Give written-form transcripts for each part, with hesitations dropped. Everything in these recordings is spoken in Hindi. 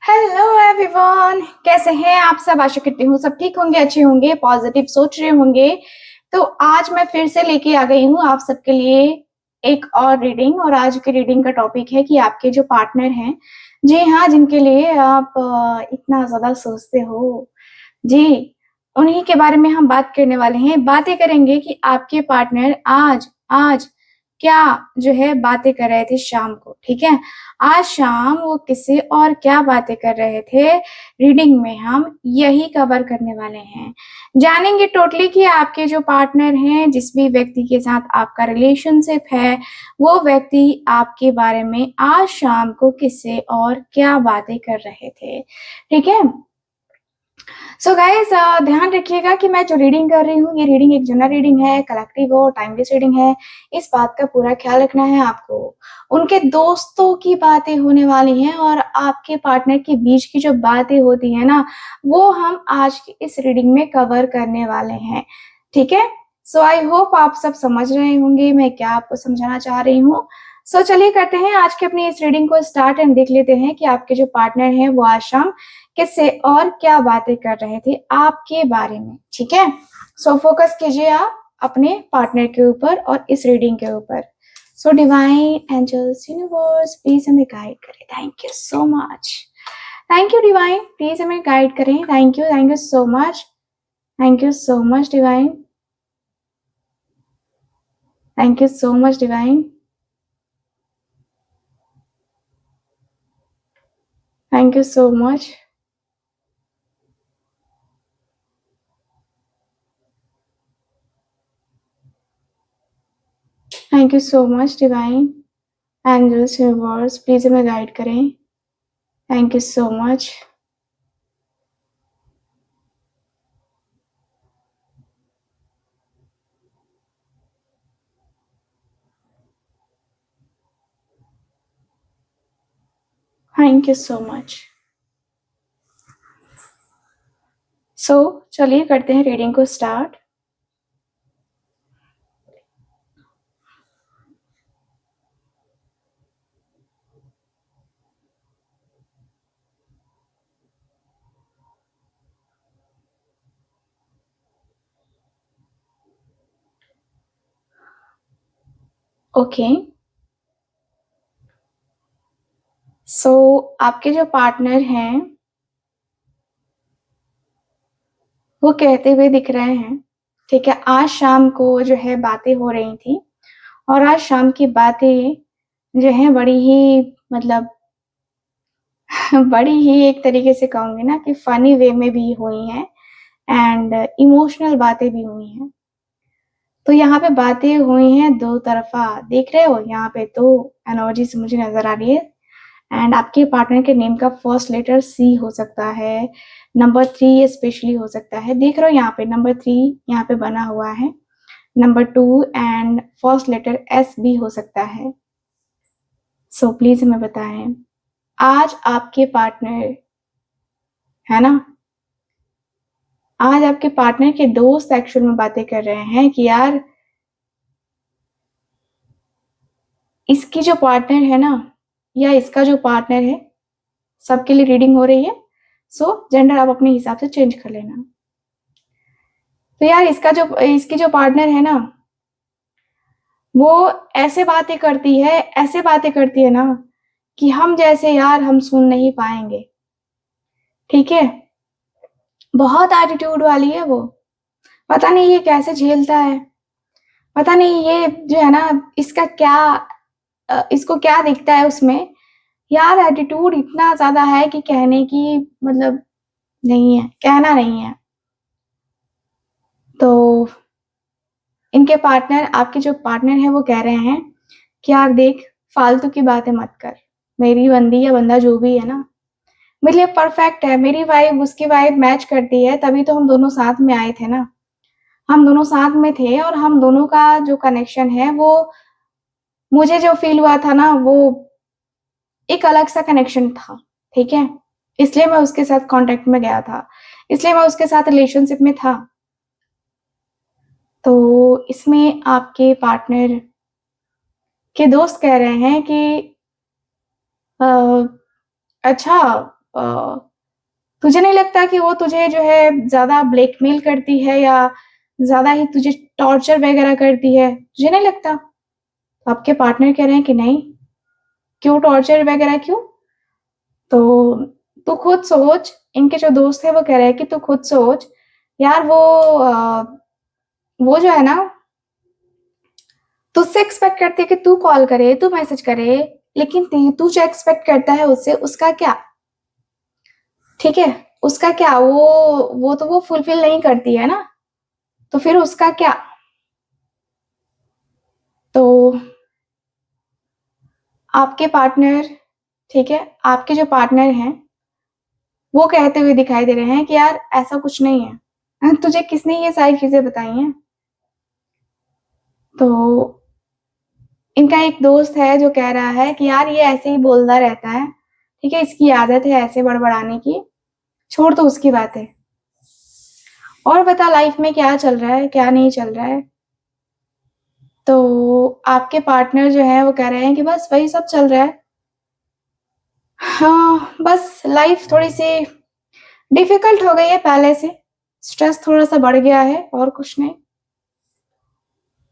हेलो एवरीवन, कैसे हैं आप सब। आशा करती हूँ सब ठीक होंगे, अच्छे होंगे, पॉजिटिव सोच रहे होंगे। तो आज मैं फिर से लेके आ गई हूँ आप सबके लिए एक और रीडिंग। और आज की रीडिंग का टॉपिक है कि आपके जो पार्टनर हैं, जी हाँ, जिनके लिए आप इतना ज्यादा सोचते हो, जी उन्हीं के बारे में हम बात करने वाले हैं। बातें करेंगे कि आपके पार्टनर आज आज क्या जो है बातें कर रहे थे शाम को। ठीक है, आज शाम वो किससे और क्या बातें कर रहे थे, रीडिंग में हम यही कवर करने वाले हैं। जानेंगे टोटली कि आपके जो पार्टनर हैं, जिस भी व्यक्ति के साथ आपका रिलेशनशिप है, वो व्यक्ति आपके बारे में आज शाम को किससे और क्या बातें कर रहे थे। ठीक है, सो गाइस ध्यान रखिएगा कि मैं जो रीडिंग कर रही हूँ, ये रीडिंग एक जनरल रीडिंग है, कलेक्टिव और टाइमलेस रीडिंग है। इस बात का पूरा ख्याल रखना है आपको। उनके दोस्तों की बातें होने वाली हैं और आपके पार्टनर के बीच की जो बातें होती है ना, वो हम आज की इस रीडिंग में कवर करने वाले हैं। ठीक है, सो आई होप आप सब समझ रहे होंगे मैं क्या आपको समझाना चाह रही हूँ। सो चलिए करते हैं आज की अपनी इस रीडिंग को स्टार्ट एंड देख लेते हैं कि आपके जो पार्टनर हैं वो आज शाम किससे और क्या बातें कर रहे थे आपके बारे में। ठीक है, सो फोकस कीजिए आप अपने पार्टनर के ऊपर और इस रीडिंग के ऊपर। So divine angels universe please हमें गाइड करें। Thank you so much. Thank you divine, please हमें गाइड करें। Thank you so much. Thank you so much divine. Thank you so much divine. Thank you so much. Thank you so much divine angels universe please हमें गाइड करें। Thank you so much. Thank you so much. So चलिए करते हैं रीडिंग को स्टार्ट। ओके, सो आपके जो पार्टनर हैं वो कहते हुए दिख रहे हैं। ठीक है, आज शाम को जो है बातें हो रही थी और आज शाम की बातें जो है बड़ी ही मतलब बड़ी ही एक तरीके से कहूंगी ना कि फनी वे में भी हुई हैं एंड इमोशनल बातें भी हुई हैं। तो यहाँ पे बातें हुई हैं दो तरफा, देख रहे हो यहाँ पे तो एनर्जी से मुझे नजर आ रही है। एंड आपके पार्टनर के नेम का फर्स्ट लेटर सी हो सकता है, नंबर 3 स्पेशली हो सकता है। देख रहे हो यहाँ पे नंबर 3 यहाँ पे बना हुआ है, number 2 and first letter S भी हो सकता है। सो प्लीज हमें बताएं, आज आपके पार्टनर है ना, आज आपके पार्टनर के दोस्त एक्चुअल में बातें कर रहे हैं कि यार इसकी जो पार्टनर है ना या इसका जो पार्टनर है, सबके लिए रीडिंग हो रही है। सो जेंडर आप अपने हिसाब से चेंज कर लेना। तो यार इसकी जो पार्टनर है ना, वो ऐसे बातें करती है, ऐसे बातें करती है ना कि हम जैसे यार हम सुन नहीं पाएंगे। ठीक है, बहुत एटीट्यूड वाली है वो। पता नहीं ये कैसे झेलता है, पता नहीं ये जो है ना इसका क्या इसको क्या दिखता है उसमें। यार एटीट्यूड इतना ज्यादा है कि कहने की मतलब नहीं है, कहना नहीं है। तो इनके पार्टनर, आपके जो पार्टनर है वो कह रहे हैं कि यार देख, फालतू की बातें मत कर। मेरी बंदी या बंदा जो भी है ना मेरे लिए परफेक्ट है, मेरी वाइब उसकी वाइब मैच करती है, तभी तो हम दोनों साथ में आए थे ना। हम दोनों साथ में थे और हम दोनों का जो कनेक्शन है वो, मुझे जो फील हुआ था ना वो एक अलग सा कनेक्शन था। ठीक है, इसलिए मैं उसके साथ कांटेक्ट में गया था, इसलिए मैं उसके साथ रिलेशनशिप में था। तो इसमें आपके पार्टनर के दोस्त कह रहे हैं कि अच्छा तुझे नहीं लगता कि वो तुझे जो है ज़्यादा ब्लैकमेल करती है या ज़्यादा ही तुझे टॉर्चर वगैरह करती है? तुझे नहीं लगता? तो आपके पार्टनर कह रहे हैं कि नहीं, क्यों टॉर्चर वगैरह क्यों? तो तू खुद सोच, इनके जो दोस्त हैं वो कह रहे हैं कि तू खुद सोच, यार वो जो है ना, तुझसे एक्सपेक्ट करती है कि तू कॉल करे, तू मैसेज करे, लेकिन तू जो एक्सपेक्ट करता है उससे, उसका क्या? ठीक है, उसका क्या? वो तो वो फुलफिल नहीं करती है ना, तो फिर उसका क्या? तो आपके पार्टनर, ठीक है, आपके जो पार्टनर हैं, वो कहते हुए दिखाई दे रहे हैं कि यार ऐसा कुछ नहीं है। तुझे किसने ये सारी चीज़ें बताई हैं? तो इनका एक दोस्त है जो कह रहा है कि यार ये ऐसे ही बोलता रहता है, ठीक है, इसकी आदत है ऐसे बड़बड़ाने की, छोड़ दो उसकी बातें। और बता लाइफ में क्या चल रहा है, क्या नहीं चल रहा है? तो आपके पार्टनर जो है वो कह रहे हैं कि बस वही सब चल रहा है। हाँ, बस लाइफ थोड़ी-सी डिफ़िकल्ट हो गई है पहले से, स्ट्रेस थोड़ा-सा बढ़ गया है और कुछ नहीं।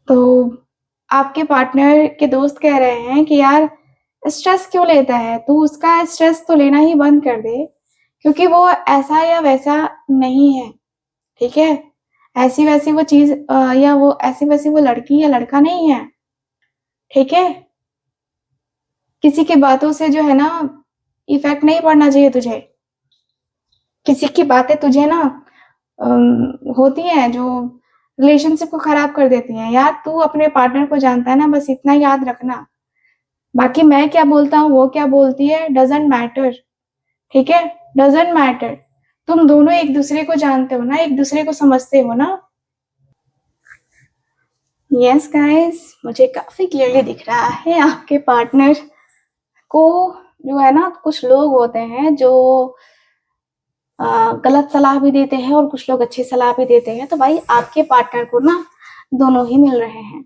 तो आपके पार्टनर के दोस्त कह रहे हैं कि यार स्ट्रेस क्यों लेता है? तू उसका स्ट्रेस तो लेना ही बंद कर दे, क्योंकि वो ऐसा या वैसा नहीं है, ठीक है? ऐसी-वैसी वो चीज़ या वो ऐसी-वैसी वो लड़की या लड़का नहीं है, ठीक है? किसी की बातों से जो है ना इफ़ेक्ट नहीं पड़ना चाहिए तुझे। किसी की बातें तुझे ना होती हैं जो रिलेशनशिप को खराब कर देती हैं। यार तू अपने पार्टनर को जानता है ना, बस इतना याद रखना। बाकी मैं क्या बोलता हूँ, वो क्या बोलती है, डज़न्ट मैटर, ठीक है? Doesn't matter. तुम दोनों एक-दूसरे को जानते हो ना, एक-दूसरे को समझते हो ना? यस गाइस, मुझे काफ़ी क्लियरली दिख रहा है आपके पार्टनर को, जो है ना, कुछ लोग होते हैं जो गलत सलाह भी देते हैं और कुछ लोग अच्छी सलाह भी देते हैं। तो भाई आपके पार्टनर को ना दोनों ही मिल रहे हैं।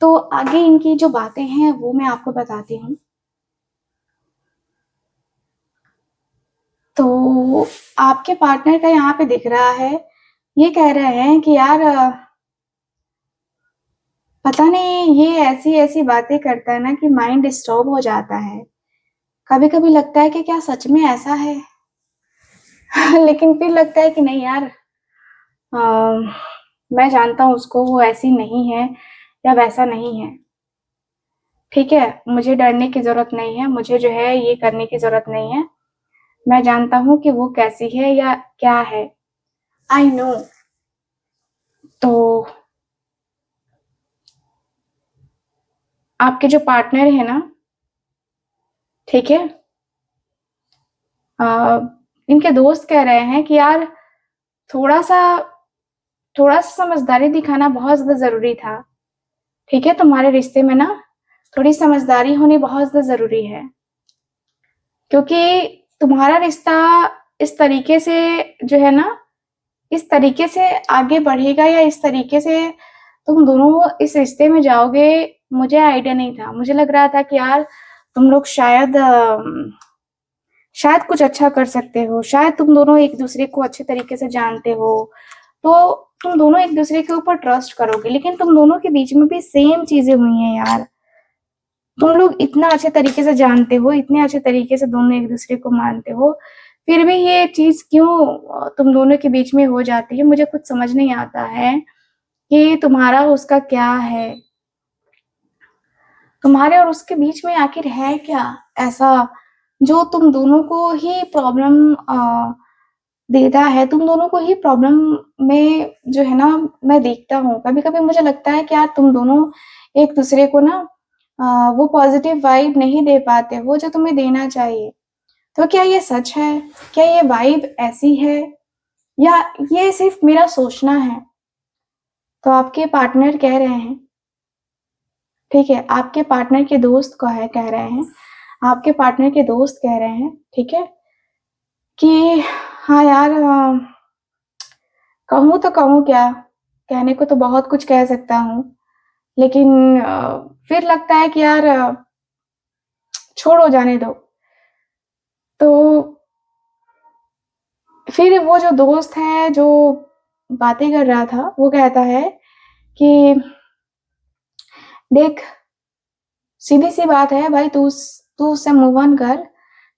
तो आगे इनकी जो बातें हैं वो मैं आपको बताती हूँ। तो आपके पार्टनर का यहाँ पे दिख रहा है, ये कह रहे हैं कि यार पता नहीं ये ऐसी-ऐसी बातें करता है ना कि माइंड डिस्टर्ब हो जाता है। कभी-कभी लगता है कि क्या सच में ऐसा है? लेकिन फिर लगता है कि नहीं यार, अ, मैं जानता हूँ उसको, वो ऐसी नहीं है या वैसा नहीं है। ठीक है? मुझे डरने की ज़रूरत नहीं है, मुझे जो है ये करने की ज़रूरत नहीं है। मैं जानता हूँ कि वो कैसी है या क्या है। I know. तो आपके जो पार्टनर है ना, ठीक है? अ, इनके दोस्त कह रहे हैं कि यार थोड़ा-सा थोड़ा-सा समझदारी दिखाना बहुत ज़्यादा ज़रूरी था, ठीक है? तुम्हारे रिश्ते में ना थोड़ी समझदारी होनी बहुत ज़्यादा ज़रूरी है, क्योंकि तुम्हारा रिश्ता इस तरीके से जो है ना, इस तरीके से आगे बढ़ेगा या इस तरीके से तुम दोनों इस रिश्ते में जाओगे, मुझे आइडिया नहीं था। मुझे लग रहा था कि यार तुम लोग शायद कुछ अच्छा कर सकते हो, शायद तुम दोनों एक-दूसरे को अच्छे तरीके से जानते हो, तो तुम दोनों एक-दूसरे के ऊपर ट्रस्ट करोगे। लेकिन तुम दोनों के बीच में भी सेम चीज़ें हुई हैं यार। तुम लोग इतना अच्छे तरीके से जानते हो, इतने अच्छे तरीके से दोनों एक-दूसरे को मानते हो, फिर भी ये चीज़ क्यों तुम दोनों के बीच में हो जाती है? मुझे कुछ समझ नहीं आता है कि तुम्हारा और उसका क्या है? तुम्हारे और उसके बीच में आखिर है क्या ऐसा जो तुम दोनों को ही प्रॉब्लम देता है? तुम दोनों को ही प्रॉब्लम में जो है ना मैं देखता हूँ। कभी-कभी मुझे लगता है कि यार तुम दोनों एक-दूसरे को ना वो पॉज़िटिव वाइब नहीं दे पाते हो जो तुम्हें देना चाहिए। तो क्या ये सच है? क्या ये वाइब ऐसी है या ये सिर्फ़ मेरा सोचना है? तो आपके पार्टनर कह रहे हैं, ठीक है? आपके पार्टनर के दोस्त को है कह रहे हैं, आपके पार्टनर के दोस्त कह रहे हैं, ठीक है? कि हाँ यार, कहूँ तो कहूँ क्या? कहने को तो बहुत कुछ कह सकता हूँ, लेकिन फिर लगता है कि यार छोड़ो जाने दो। तो फिर वो जो दोस्त है जो बातें कर रहा था वो कहता है कि देख, सीधी सी बात है भाई, तू उससे मूव ऑन कर,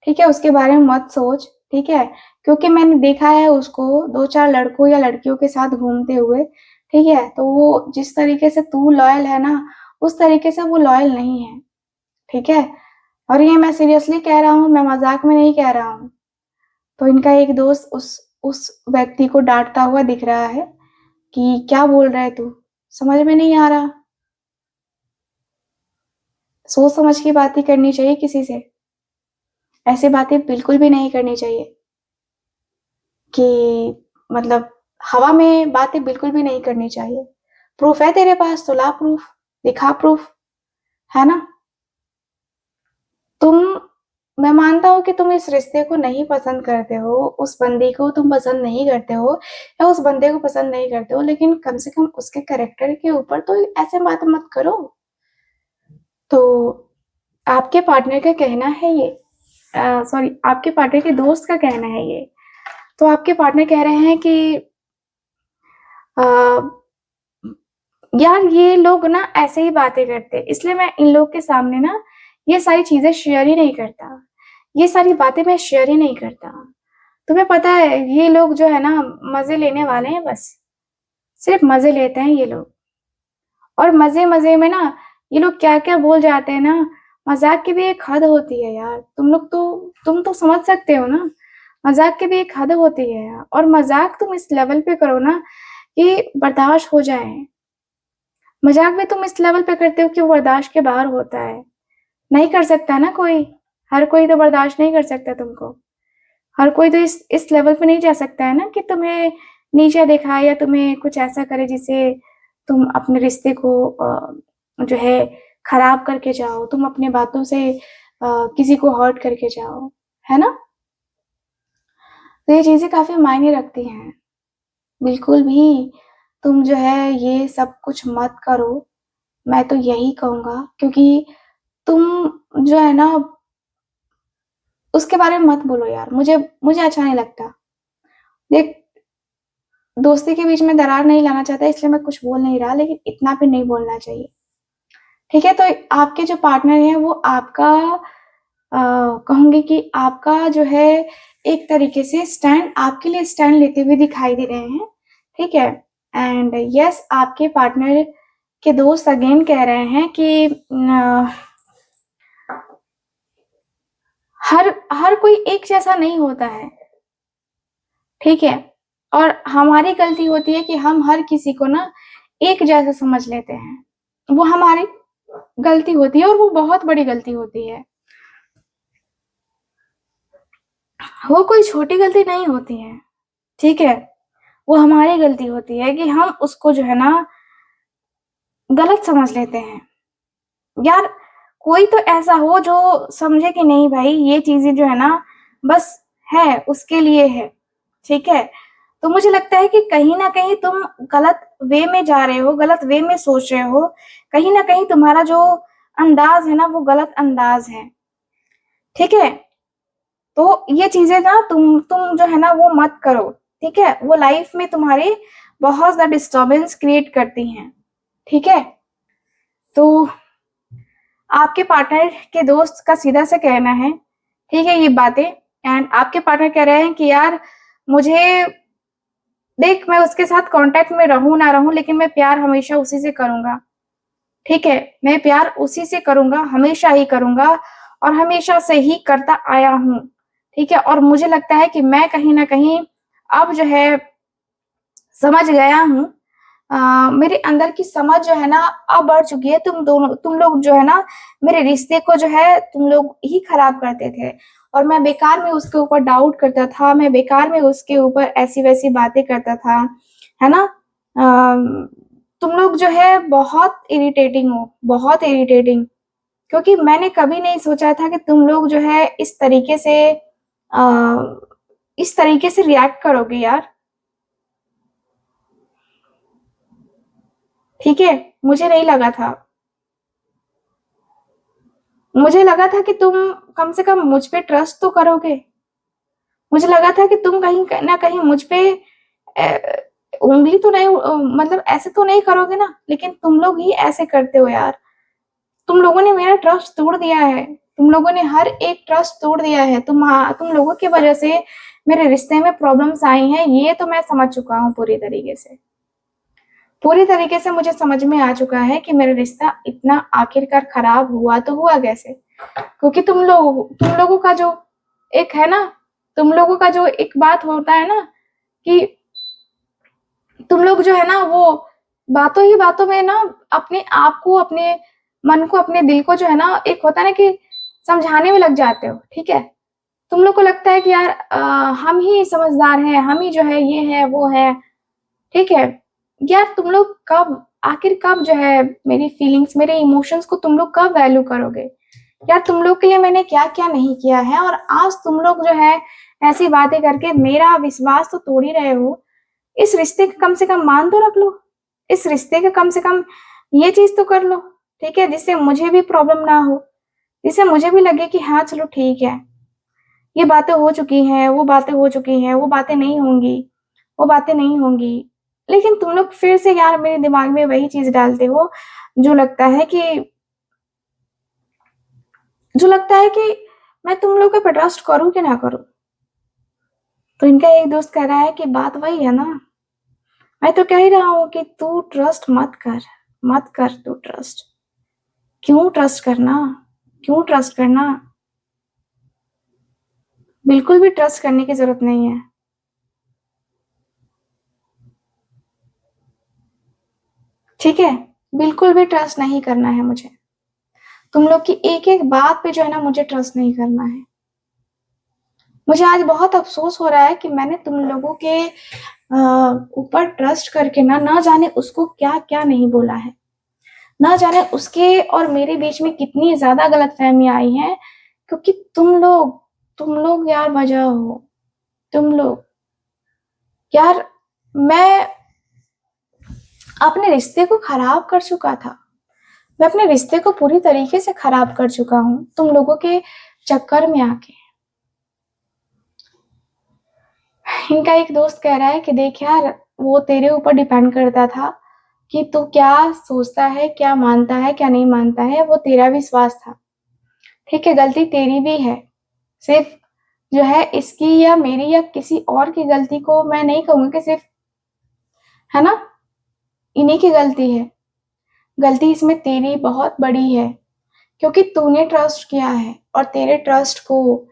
ठीक है, उसके बारे में मत सोच, ठीक है, क्योंकि मैंने देखा है उसको 2-4 लड़कों या लड़कियों के साथ घूमते हुए, ठीक है, तो वो जिस तरीके से तू लॉयल है ना, उस तरीके से वो लॉयल नहीं है, ठीक है, और ये मैं सीरियसली कह रहा हूँ, मैं मजाक में नहीं कह रहा हूँ। तो इनका एक दोस्त उस व्यक्ति को डांटता हुआ दिख रहा है कि क्या बोल रहा है तू, समझ में नहीं आ रहा, सोच समझ की बातें करनी चाहिए किसी से, ऐसी बातें बिल्कुल भी नहीं करनी चाहिए कि मतलब हवा में बातें बिल्कुल भी नहीं करनी चाहिए। प्रूफ है तेरे पास तो ला प्रूफ, दिखा प्रूफ, है ना। तुम मैं मानता हूँ कि तुम इस रिश्ते को नहीं पसंद करते हो, उस बंदी को तुम पसंद नहीं करते हो या उस बंदे को पसंद नहीं करते हो, लेकिन कम से कम उसके कैरेक्टर के ऊपर तो ऐसे बात मत करो। तो आपके पार्टनर का कहना है ये, सॉरी, आपके पार्टनर के दोस्त का कहना है ये, तो आपके पार्टनर कह रहे हैं कि आ, यार ये लोग ना ऐसे ही बातें करते, इसलिए मैं इन लोग के सामने ना ये सारी चीजें शेयर ही नहीं करता, ये सारी बातें मैं शेयर ही नहीं करता। तुम्हें पता है ये लोग जो है ना मजे लेने वाले हैं, बस सिर्फ मजे लेते हैं ये लोग, और मजे मजे में ना ये लोग क्या क्या बोल जाते हैं ना, मजाक की भी एक हद होती है यार, तुम तो समझ सकते हो ना, मजाक की भी एक हद होती है यार, और मजाक तुम इस लेवल पे करो ना कि बर्दाश्त हो जाए, मजाक भी तुम इस लेवल पे करते हो कि वो बर्दाश्त के बाहर होता है, नहीं कर सकता ना कोई, हर कोई तो बर्दाश्त नहीं कर सकता तुमको, हर कोई तो इस लेवल पे नहीं जा सकता है ना कि तुम्हें नीचा दिखाए या तुम्हें कुछ ऐसा करे जिससे तुम अपने रिश्ते को जो है खराब करके जाओ, तुम अपने बातों से किसी को हर्ट करके जाओ, है ना। तो ये चीजें काफी मायने रखती हैं, बिल्कुल भी तुम जो है ये सब कुछ मत करो, मैं तो यही कहूंगा, क्योंकि तुम जो है ना उसके बारे में मत बोलो यार, मुझे मुझे अच्छा नहीं लगता। देख, दोस्ती के बीच में दरार नहीं लाना चाहता इसलिए मैं कुछ बोल नहीं रहा, लेकिन इतना भी नहीं बोलना चाहिए, ठीक है। तो आपके जो पार्टनर हैं वो आपका कहूंगी कि आपका जो है एक तरीके से स्टैंड, आपके लिए स्टैंड लेते हुए दिखाई दे रहे हैं, ठीक है। एंड यस, आपके पार्टनर के दोस्त अगेन कह रहे हैं कि हर हर कोई एक जैसा नहीं होता है, ठीक है, और हमारी गलती होती है कि हम हर किसी को ना एक जैसा समझ लेते हैं, वो हमारी गलती होती है और वो बहुत बड़ी गलती होती है, वो कोई छोटी गलती नहीं होती है, ठीक है, वो हमारी गलती होती है कि हम उसको जो है ना गलत समझ लेते हैं। यार कोई तो ऐसा हो जो समझे कि नहीं भाई ये चीजें जो है ना बस है उसके लिए है, ठीक है। तो मुझे लगता है कि कहीं ना कहीं तुम गलत वे में जा रहे हो, गलत वे में सोच रहे हो, कहीं ना कहीं तुम्हारा जो अंदाज है ना वो गलत अंदाज है, ठीक है। तो ये चीजें ना तुम जो है ना वो मत करो, ठीक है, वो लाइफ में तुम्हारे बहुत ज्यादा डिस्टरबेंस क्रिएट करती हैं, ठीक है। तो आपके पार्टनर के दोस्त का सीधा से कहना है, ठीक है, ये बातें, एंड आपके पार्टनर कह रहे हैं कि यार मुझे देख, मैं उसके साथ कांटेक्ट में रहूं ना रहूं लेकिन मैं प्यार हमेशा उसी से करूंगा, ठीक है, मैं प्यार उसी से करूंगा, हमेशा ही करूंगा और हमेशा से ही करता आया हूं, ठीक है। और मुझे लगता है कि मैं कहीं ना कहीं अब जो है समझ गया हूँ, मेरे अंदर की समझ जो है ना अब बढ़ चुकी है, तुम लोग जो है ना मेरे रिश्ते को जो है तुम लोग ही खराब करते थे, और मैं बेकार में उसके ऊपर डाउट करता था, मैं बेकार में उसके ऊपर ऐसी वैसी बातें करता था, है ना। तुम लोग जो है बहुत इरिटेटिंग हो, बहुत इरिटेटिंग, क्योंकि मैंने कभी नहीं सोचा था कि तुम लोग जो है आ, इस तरीके से रिएक्ट करोगे यार, ठीक है, मुझे नहीं लगा था, मुझे लगा था कि तुम कम से कम मुझ पे ट्रस्ट तो करोगे, मुझे लगा था कि तुम कहीं ना कहीं मुझ पे उंगली तो नहीं, मतलब ऐसे तो नहीं करोगे ना, लेकिन तुम लोग ही ऐसे करते हो यार। तुम लोगों ने मेरा ट्रस्ट तोड़ दिया है, तुम लोगों ने हर एक ट्रस्ट तोड़ दिया है। तुम लोगों की वजह से मेरे रिश्ते में प्रॉब्लम्स आई हैं, ये तो मैं समझ चुका हूँ पूरी तरीके से। पूरी तरीके से मुझे समझ में आ चुका है कि मेरा रिश्ता इतना आखिरकार खराब हुआ तो हुआ कैसे। क्योंकि तुम लोगों का जो एक है ना, तुम लोगों का जो एक बात होता है ना कि तुम लोग जो है ना वो बातों ही बातों में ना अपने आप को, अपने मन को, अपने दिल को जो है ना, एक होता है ना कि समझाने में लग जाते हो। ठीक है, तुम लोग को लगता है कि यार हम ही समझदार हैं, हम ही जो है ये है वो है। ठीक है यार, तुम लोग कब, आखिर कब जो है मेरी फीलिंग्स, मेरे इमोशंस को तुम लोग कब वैल्यू करोगे। यार तुम लोग के लिए मैंने क्या क्या नहीं किया है, और आज तुम लोग जो है ऐसी बातें करके मेरा विश्वास तो तोड़ ही रहे हो। इस रिश्ते का कम से कम मान तो रख लो, इस रिश्ते का कम से कम ये चीज तो कर लो। ठीक है, जिससे मुझे भी प्रॉब्लम ना हो, जिससे मुझे भी लगे कि हाँ चलो ठीक है, ये बातें हो चुकी हैं, वो बातें हो चुकी हैं, वो बातें नहीं होंगी, वो बातें नहीं होंगी। लेकिन तुम लोग फिर से यार मेरे दिमाग में वही चीज डालते हो, जो लगता है कि जो लगता है कि मैं तुम लोग पे ट्रस्ट करूं कि ना करूं। तो इनका एक दोस्त कह रहा है कि बात वही है ना, मैं तो कह ही रहा हूं कि तू ट्रस्ट मत कर, मत कर तू ट्रस्ट। क्यों ट्रस्ट करना, क्यों ट्रस्ट करना, बिल्कुल भी ट्रस्ट करने की जरूरत नहीं है। ठीक है, बिल्कुल भी ट्रस्ट नहीं करना है मुझे। तुम लोग की एक एक बात पे जो है ना मुझे ट्रस्ट नहीं करना है। मुझे आज बहुत अफसोस हो रहा है कि मैंने तुम लोगों के ऊपर ट्रस्ट करके ना, ना जाने उसको क्या क्या नहीं बोला है, ना जाने उसके और मेरे बीच में कितनी ज्यादा गलतफहमी आई है। क्योंकि तुम लोग यार वजह हो, तुम लोग यार। मैं अपने रिश्ते को खराब कर चुका था, मैं अपने रिश्ते को पूरी तरीके से खराब कर चुका हूँ तुम लोगों के चक्कर में आके। इनका एक दोस्त कह रहा है कि देख यार, वो तेरे ऊपर डिपेंड करता था कि तू क्या सोचता है, क्या मानता है, क्या नहीं मानता है, वो तेरा विश्वास था। ठीक है, गलती तेरी भी है, सिर्फ जो है इसकी या मेरी या किसी और की गलती को मैं नहीं कहूंगी कि सिर्फ, है ना, इन्हीं की गलती है। गलती इसमें तेरी बहुत बड़ी है, क्योंकि तूने ट्रस्ट किया है और तेरे ट्रस्ट को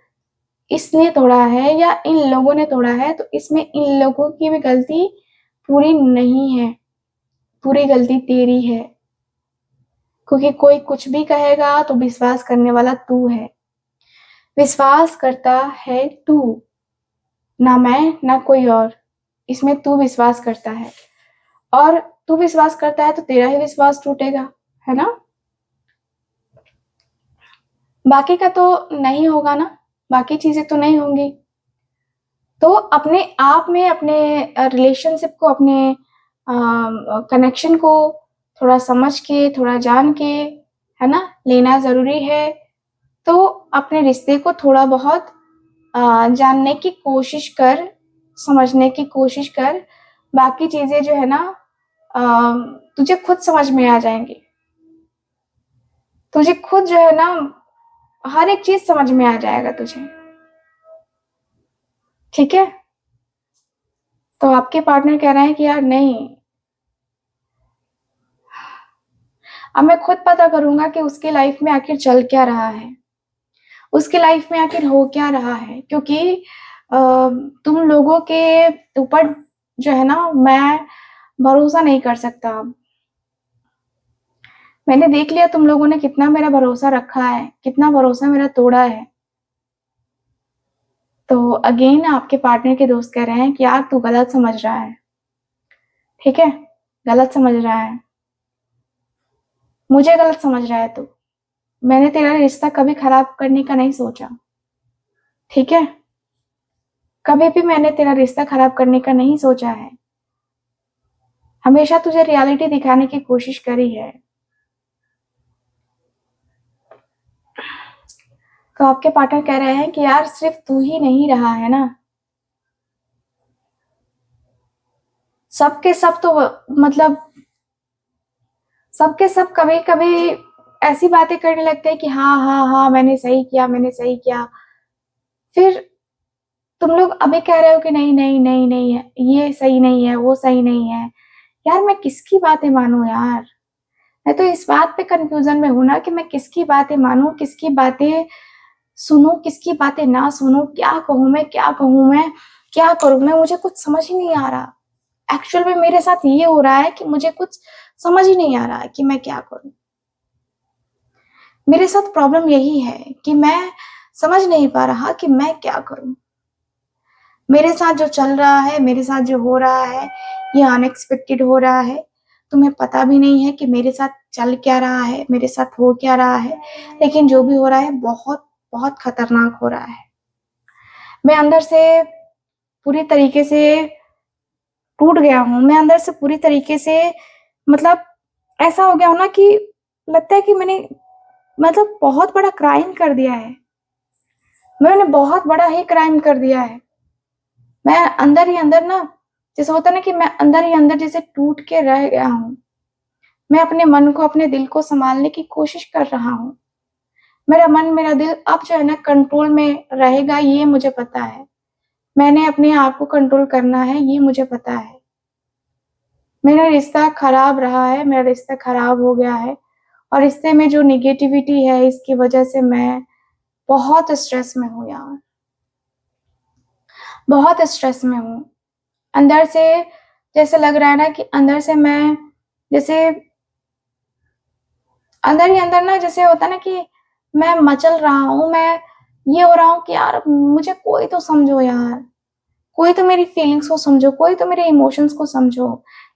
इसने तोड़ा है या इन लोगों ने तोड़ा है, तो इसमें इन लोगों की भी गलती पूरी नहीं है, पूरी गलती तेरी है। क्योंकि कोई कुछ भी कहेगा तो विश्वास करने वाला तू है, विश्वास करता है तू, ना मैं ना कोई और। इसमें तू विश्वास करता है, और तू विश्वास करता है तो तेरा ही विश्वास टूटेगा, है ना। बाकी का तो नहीं होगा ना, बाकी चीजें तो नहीं होंगी। तो अपने आप में, अपने रिलेशनशिप को, अपने कनेक्शन को थोड़ा समझ के, थोड़ा जान के, है ना, लेना जरूरी है। तो अपने रिश्ते को थोड़ा बहुत जानने की कोशिश कर, समझने की कोशिश कर। बाकी चीजें जो है ना तुझे खुद समझ में आ जाएंगी, तुझे खुद जो है ना हर एक चीज समझ में आ जाएगा तुझे। ठीक है, तो आपके पार्टनर कह रहे हैं कि यार नहीं, अब मैं खुद पता करूंगा कि उसकी लाइफ में आखिर चल क्या रहा है, उसकी लाइफ में आखिर हो क्या रहा है। क्योंकि तुम लोगों के ऊपर जो है ना मैं भरोसा नहीं कर सकता अब। मैंने देख लिया तुम लोगों ने कितना मेरा भरोसा रखा है, कितना भरोसा मेरा तोड़ा है। तो अगेन आपके पार्टनर के दोस्त कह रहे हैं कि यार तू गलत समझ रहा है। ठीक है, गलत समझ रहा है, मुझे गलत समझ रहा है तू। मैंने तेरा रिश्ता कभी खराब करने का नहीं सोचा। ठीक है, कभी भी मैंने तेरा रिश्ता खराब करने का नहीं सोचा है, हमेशा तुझे रियलिटी दिखाने की कोशिश करी है। तो आपके पार्टनर कह रहे हैं कि यार सिर्फ तू ही नहीं रहा है ना, सबके सब तो मतलब सबके सब कभी कभी ऐसी बातें करने लगते हैं कि हाँ हाँ हाँ मैंने सही किया, मैंने सही किया। फिर तुम लोग अभी कह रहे हो कि नहीं नहीं नहीं नहीं है, ये सही नहीं है, वो सही नहीं है। यार मैं किसकी बातें मानूं यार। मैं तो इस बात पे कंफ्यूजन में हूं ना कि मैं किसकी बातें मानूं, किसकी बातें सुनूं, किसकी बातें ना सुनूं, क्या कहूं मैं, क्या कहूं मैं, क्या करूं मैं, मुझे कुछ समझ ही नहीं आ रहा। एक्चुअल में मेरे साथ ये हो रहा है कि मुझे कुछ समझ ही नहीं आ रहा है कि मैं क्या करूं। मेरे साथ प्रॉब्लम यही है कि मैं समझ नहीं पा रहा कि मैं क्या करूं। मेरे साथ जो चल रहा है, मेरे साथ जो हो रहा है, ये अनएक्सपेक्टेड हो रहा है। तुम्हें पता भी नहीं है कि मेरे साथ चल क्या रहा है, मेरे साथ हो क्या रहा है। लेकिन जो भी हो रहा है बहुत बहुत खतरनाक हो रहा है। मैं अंदर से पूरी तरीके से टूट गया हूँ। मैं अंदर से पूरी तरीके से मतलब ऐसा हो गया हूँ ना कि लगता है कि मैंने मतलब बहुत बड़ा क्राइम कर दिया है। मैंने बहुत बड़ा ही क्राइम कर दिया है। मैं अंदर ही अंदर ना, जैसे होता ना कि मैं अंदर ही अंदर जैसे टूट के रह गया हूँ। मैं अपने मन को, अपने दिल को संभालने की कोशिश कर रहा हूँ। मेरा मन, मेरा दिल अब जो है ना कंट्रोल में रहेगा, ये मुझे पता है। मैंने अपने आप को कंट्रोल करना है, ये मुझे पता है। मेरा रिश्ता खराब रहा है, मेरा रिश्ता खराब हो गया है। और रिश्ते में जो निगेटिविटी है, इसकी वजह से मैं बहुत स्ट्रेस में हूँ यार। बहुत स्ट्रेस में हूँ। अंदर से जैसे लग रहा है ना कि अंदर से मैं जैसे अंदर ही अंदर ना जैसे होता ना कि मैं मचल रहा हूँ। मैं ये हो रहा हूँ कि यार मुझे कोई तो समझो यार, कोई तो मेरी फीलिंग्स को समझो, कोई तो मेरे इमोशंस को समझो।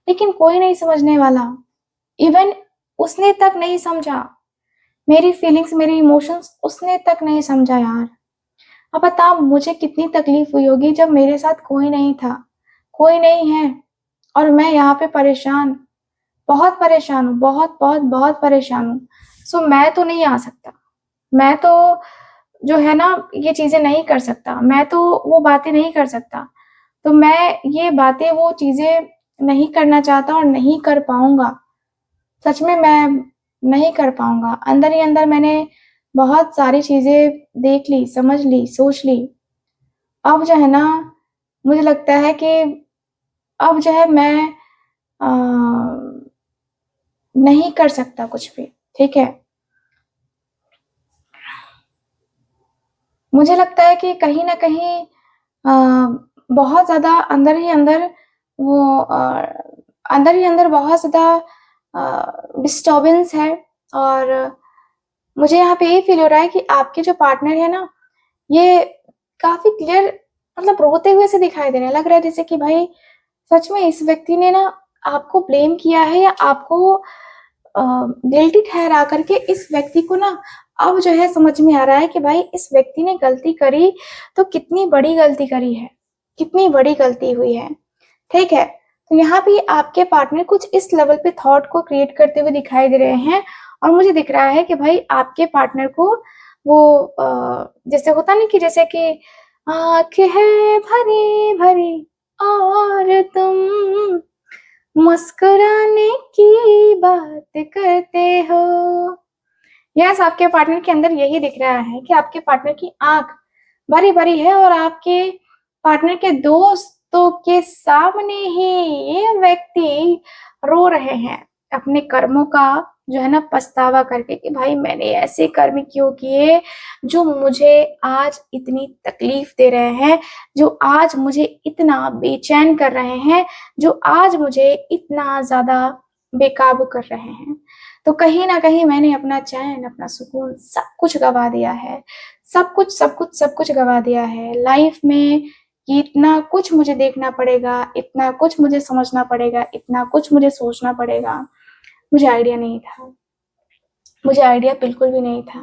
लेकिन कोई नहीं समझने वाला। इवन उसने तक नहीं समझा मेरी फीलिंग्स, मेरी इमोशंस, उसने तक नहीं समझा यार। अब बता मुझे कितनी तकलीफ हुई होगी जब मेरे साथ कोई नहीं था, कोई नहीं है। और मैं यहाँ पे परेशान, बहुत परेशान हूँ, बहुत बहुत बहुत परेशान हूँ। सो मैं तो नहीं आ सकता। मैं तो जो है ना ये चीजें नहीं कर सकता। मैं तो वो बातें नहीं कर सकता। तो मैं ये बातें, वो चीजें नहीं करना चाहता और नहीं कर पाऊंगा। सच में मैं नहीं कर पाऊंगा। अंदर ही अंदर मैंने बहुत सारी चीजें देख ली, समझ ली, सोच ली। अब जो है ना मुझे लगता है कि अब जो है मैं आ, नहीं कर सकता कुछ भी। ठीक है। मुझे लगता है कि कहीं ना कहीं बहुत ज्यादा अंदर ही अंदर वो अंदर ही अंदर बहुत ज्यादा डिस्टर्बेंस है। और मुझे यहाँ पे ये फील हो रहा है कि आपके जो पार्टनर है ना, ये काफी क्लियर मतलब रोते हुए से दिखाई दे रहे हैं। लग रहा है जैसे कि भाई सच में इस व्यक्ति ने ना आपको ब्लेम किया है, या आपको गिल्टी ठहरा करके इस व्यक्ति को ना अब जो है समझ में आ रहा है कि भाई इस व्यक्ति ने गलती करी तो कितनी बड़ी गलती करी है, कितनी बड़ी गलती हुई है। ठीक है। तो यहाँ पे आपके पार्टनर कुछ इस लेवल पे थॉट को क्रिएट करते हुए दिखाई दे रहे हैं। और मुझे दिख रहा है कि भाई आपके पार्टनर को वो जैसे होता नहीं कि जैसे कि आँख है भरी भरी और तुम मुस्कुराने की बात करते हो। यस, आपके पार्टनर के अंदर यही दिख रहा है कि आपके पार्टनर की आंख भरी भरी है और आपके पार्टनर के दोस्तों के सामने ही ये व्यक्ति रो रहे हैं अपने कर्मों का जो है ना पछतावा करके कि भाई मैंने ऐसे कर्म क्यों किए जो मुझे आज इतनी तकलीफ दे रहे हैं, जो आज मुझे इतना बेचैन कर रहे हैं, जो आज मुझे इतना ज्यादा बेकाबू कर रहे हैं। तो कहीं ना कहीं मैंने अपना चैन, अपना सुकून सब कुछ गवा दिया है। सब कुछ सब कुछ सब कुछ गवा दिया है लाइफ में। कि इतना कुछ मुझे देखना पड़ेगा, इतना कुछ मुझे समझना पड़ेगा, इतना कुछ मुझे सोचना पड़ेगा, मुझे आइडिया नहीं था। मुझे आइडिया बिल्कुल भी नहीं था।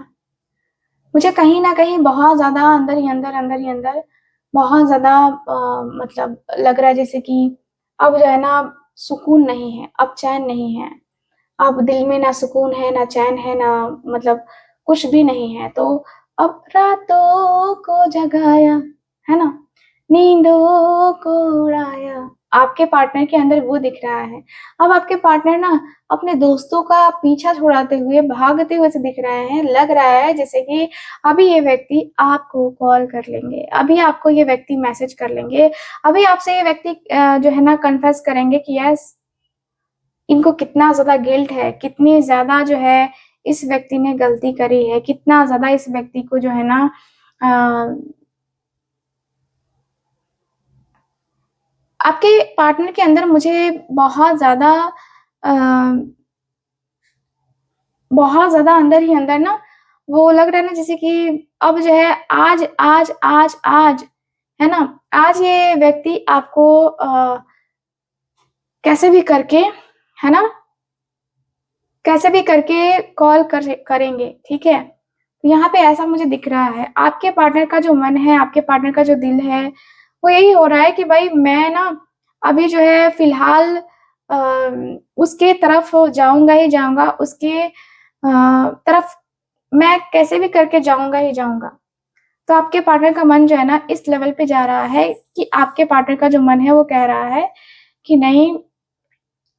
मुझे कहीं ना कहीं बहुत ज्यादा अंदर ही अंदर बहुत ज्यादा मतलब लग रहा है जैसे कि अब जो है ना सुकून नहीं है, अब चैन नहीं है। अब दिल में ना सुकून है, ना चैन है, ना मतलब कुछ भी नहीं है। तो अब रातों को जगाया है ना, नींदों को उड़ाया, आपके पार्टनर के अंदर वो दिख रहा है। अब आपके पार्टनर ना अपने दोस्तों का पीछा छुड़ाते हुए, भागते हुए से दिख रहे हैं। लग रहा है जैसे कि अभी ये व्यक्ति आपको कॉल कर लेंगे, अभी आपको ये व्यक्ति मैसेज कर लेंगे, अभी आपसे ये व्यक्ति जो है ना कन्फेस करेंगे कि यस, इनको कितना ज़्यादा गिल्ट है, कितनी ज़्यादा जो है इस व्यक्ति ने गलती करी है, कितना ज़्यादा इस व्यक्ति को जो है ना आपके पार्टनर के अंदर मुझे बहुत ज़्यादा अंदर ही अंदर ना वो लग रहा है ना जैसे कि अब जो है आज आज आज आज, है ना? आज ये व्यक्ति आपको कैसे भी करके, है ना? कैसे भी करके कॉल करेंगे, ठीक है? तो यहाँ पे ऐसा मुझे दिख रहा है। आपके पार्टनर का जो मन है, आपके पार्टनर का जो दिल है, वो यही हो रहा है कि भाई मैं ना अभी जो है फ़िलहाल उसके तरफ जाऊँगा ही जाऊँगा, उसके तरफ मैं कैसे भी करके जाऊँगा ही जाऊँगा। तो आपके पार्टनर का मन जो है ना इस लेवल पे जा रहा है कि आपके पार्टनर का जो मन है वो कह रहा है कि नहीं,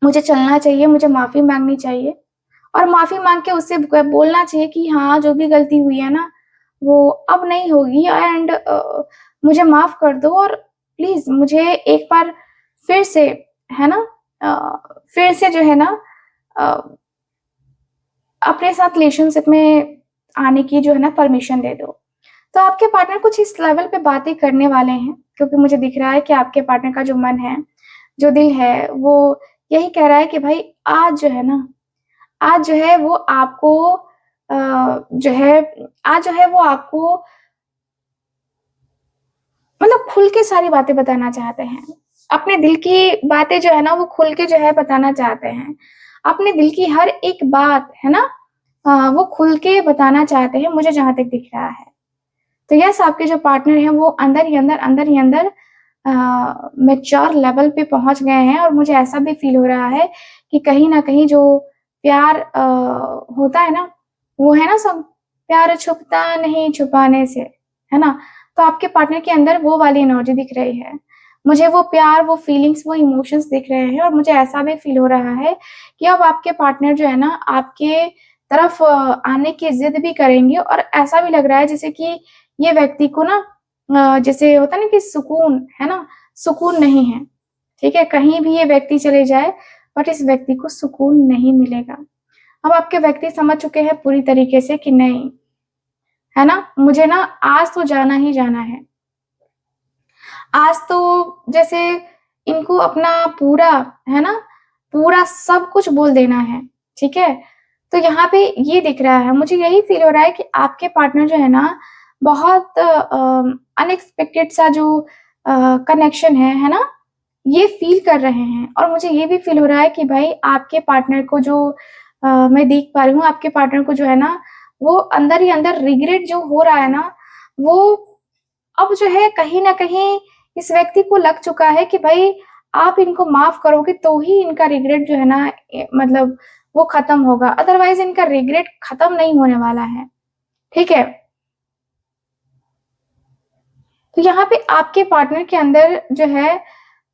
मुझे चलना चाहिए, मुझे माफ़ी माँगनी चाहिए और माफ़ी माँग के उससे बोलना चाहिए कि हाँ, जो भी गलती हुई है ना, वो अब नहीं होगी एंड मुझे माफ़ कर दो और प्लीज़ मुझे एक बार फिर से, है ना? फिर से जो है ना अ, अपने साथ रिलेशनशिप में आने की जो है ना परमिशन दे दो। तो आपके पार्टनर कुछ इस लेवल पे बातें करने वाले हैं, क्योंकि मुझे दिख रहा है कि आपके पार्टनर का जो मन है, जो दिल है, वो यही कह रहा है कि भाई आज जो है ना, आज जो है वो आपको जो है आज जो है वो आपको मतलब खुल के सारी बातें बताना चाहते हैं। अपने दिल की बातें जो है ना वो खुल के जो है बताना चाहते हैं। अपने दिल की हर एक बात, है ना? वो खुल के बताना चाहते हैं, मुझे जहाँ तक दिख रहा है। तो यस, आपके जो पार्टनर हैं वो अंदर ही अंदर मैच्योर लेवल पे पहुँच गए हैं और मुझे ऐसा भी फ़ील हो रहा है कि कहीं न कहीं जो प्यार होता है ना, वो है ना सब प्यार छुपता नहीं छुपाने से, है ना? तो आपके पार्टनर के अंदर वो वाली एनर्जी दिख रही है। मुझे वो प्यार, वो फीलिंग्स, वो इमोशंस दिख रहे हैं और मुझे ऐसा भी फ़ील हो रहा है कि अब आपके पार्टनर जो है ना आपके तरफ आने की ज़िद भी करेंगे और ऐसा भी लग रहा है जैसे कि ये व्यक्ति को ना जैसे होता है ना कि सुकून, है ना? सुकून नहीं है, ठीक है? कहीं भी ये व्यक्ति चले जाए बट इस व्यक्ति को सुकून नहीं मिलेगा। अब आपके व्यक्ति समझ चुके हैं पूरी तरीके से कि नहीं, है ना? मुझे ना आज तो जाना ही जाना है। आज तो जैसे इनको अपना पूरा, है ना? पूरा सब कुछ बोल देना है, ठीक है? तो यहाँ पे ये दिख रहा है, मुझे यही फ़ील हो रहा है कि आपके पार्टनर जो है ना, बहुत अनएक्सपेक्टेड सा जो कनेक्शन है ना? ये फ़ील कर रहे हैं और मुझे ये भी फ़ील हो रहा है कि भाई आपके पार्टनर को जो मैं देख पा रही हूँ, आपके पार्टनर को जो है ना, वो अंदर ही अंदर रिग्रेट जो हो रहा है ना, वो अब जो है कहीं न कहीं इस व्यक्ति को लग चुका है कि भाई आप इनको माफ़ करोगे तो ही इनका रिग्रेट जो है ना मतलब वो खत्म होगा, अदरवाइज़ इनका रिग्रेट खत्म नहीं होने वाला है, ठीक है? तो यहाँ पे आपके पार्टनर के अंदर जो है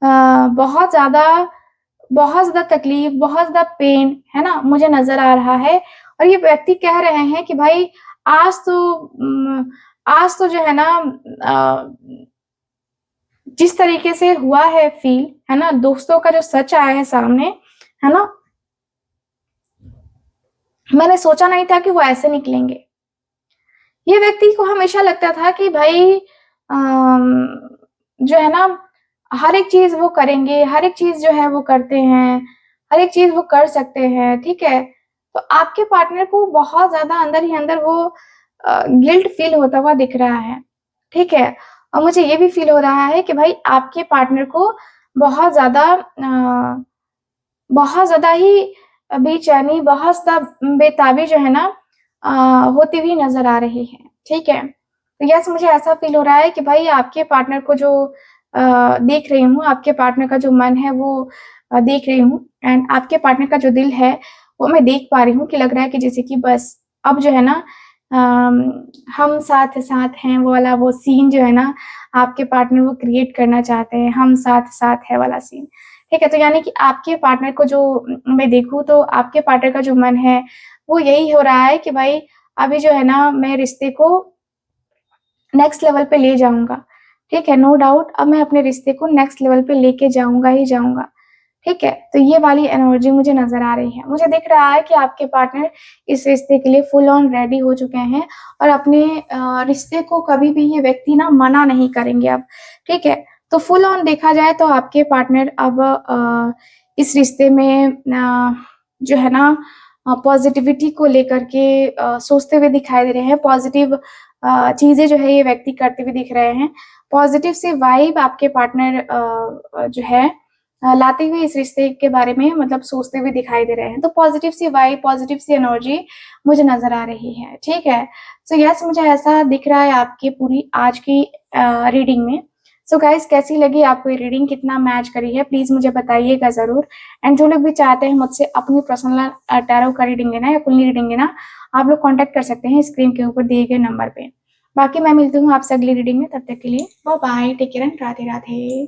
बहुत ज़्यादा तकलीफ़, बहुत ज़्यादा पेन, है ना? मुझे नज़र आ रहा है और ये व्यक्ति कह रहे हैं कि भाई आज तो आज तो जो है ना जिस तरीके से हुआ है फ़ील, है ना? दोस्तों का जो सच आया है सामने, है ना? मैंने सोचा नहीं था कि वो ऐसे निकलेंगे। ये व्यक्ति को हमेशा लगता था कि भाई जो है ना हर एक चीज़ वो करेंगे, हर एक चीज़ जो है वो करते हैं, हर एक चीज़ वो कर सकते हैं, ठीक है? तो आपके पार्टनर को बहुत ज़्यादा अंदर ही अंदर वो गिल्ट फ़ील होता हुआ दिख रहा है, ठीक है? और मुझे ये भी फ़ील हो रहा है कि भाई आपके पार्टनर को बहुत ज़्यादा बहुत ज़्यादा ही बेचैनी, बहुत ज़्यादा बेताबी जो है ना अ, होती हुई नज़र आ रही है, ठीक है? तो यस, मुझे ऐसा फ़ील हो रहा है कि भाई आपके पार्टनर को जो देख रही हूँ, आपके पार्टनर का जो मन है वो देख रही हूँ एंड आपके पार्टनर का जो दिल है, वो मैं देख पा रही हूँ कि लग रहा है कि जैसे कि बस अब जो है ना हम साथ साथ हैं वो वाला वो सीन जो है ना, आपके पार्टनर वो क्रिएट करना चाहते हैं, हम साथ साथ है वाला सीन। ठीक है, तो यानी कि आपके पार्टनर को जो मैं देखूँ तो आपके पार्टनर का जो मन है वो यही हो रहा है कि भाई अभी जो है ना मैं रिश्ते को नेक्स्ट लेवल पे ले जाऊँगा। ठीक है, नो डाउट अब मैं अपने रिश्ते को नेक्स्ट लेवल पे लेके जाऊँगा ही जाऊँगा। ठीक है, तो ये वाली एनर्जी मुझे नज़र आ रही है। मुझे दिख रहा है कि आपके पार्टनर इस रिश्ते के लिए फुल ऑन रेडी हो चुके हैं और अपने रिश्ते को कभी भी ये व्यक्ति ना मना नहीं करेंगे अब। ठीक है, तो फुल ऑन देखा जाए तो आपके पार्टनर अब इस रिश्ते में जो है ना पॉजिटिविटी को लेकर के सोचते हुए दिखाई दे रहे हैं। पॉजिटिव चीज़ें जो है ये व्यक्ति करते हुए दिख रहे हैं। पॉजिटिव सी वाइब आपके पार्टनर जो है लाते हुए इस रिश्ते के बारे में मतलब सोचते हुए दिखाई दे रहे हैं। तो पॉजिटिव सी वाइब, पॉजिटिव सी एनर्जी मुझे नज़र आ रही है। ठीक है, सो यस मुझे ऐसा दिख रहा है आपकी पूरी आज की रीडिंग में। सो गाइस कैसी लगी आपको ये रीडिंग, कितना मैच करी है प्लीज़ मुझे बताइएगा ज़रूर। एंड जो लोग भी चाहते हैं मुझसे अपनी पर्सनल टैरो का रीडिंग लेना या कुंडली रीडिंग लेना, आप लोग कॉन्टैक्ट कर सकते हैं स्क्रीन के ऊपर दिए गए नंबर पे। बाकी मैं मिलती हूँ आपसे अगली रीडिंग में, तब तक के लिए bye bye, take care and Radhe Radhe.